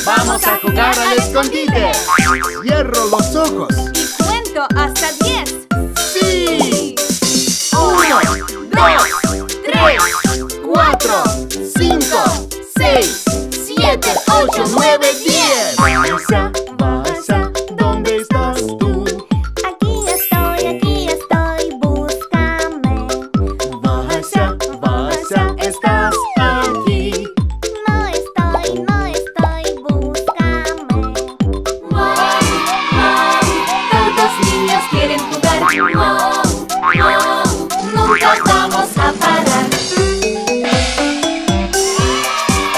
Vamos a jugar al escondite. Cierro los ojos y cuento hasta 10. ¡Sí! 1, 2, 3, 4, 5, 6, 7, 8, 9, 10. Basa, basa, ¿dónde estás tú? Aquí estoy, búscame. Basa, basa, estás aquí. No estoy, búscame. Wow, wow, todos niños quieren jugar. Wow, wow, nunca vamos a parar.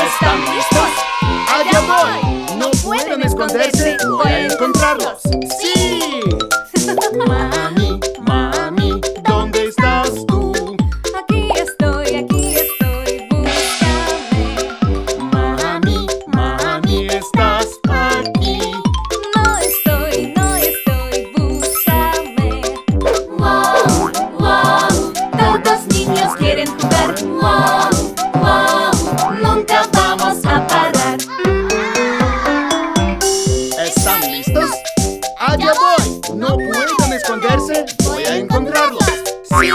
¿Están listos? ¡Allá voy! No pueden esconderse, voy a encontrarlos. ¡Sí! Mami, mami, ¿dónde estás tú? Aquí estoy, búscame. Mami, mami, ¿estás aquí? No estoy, búscame. Wow, wow, todos niños quieren jugar. Wow, wow, nunca vamos a parar. ¿Están listos? ¡Allá voy! No pueden esconderse, voy a encontrarlos. ¡Sí!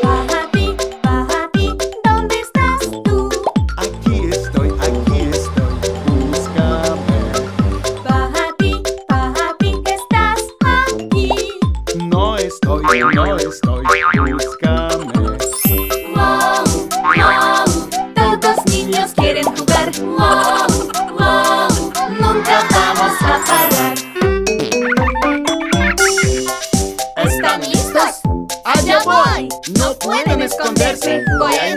Papi, ¿dónde estás tú? Aquí estoy, búscame. Papi, ¿estás aquí? No estoy, búscame. Wow, wow, todos niños quieren jugar. Wow, wow, nunca vamos a parar. ¿Están listos? ¡Allá voy! No pueden esconderse, voy a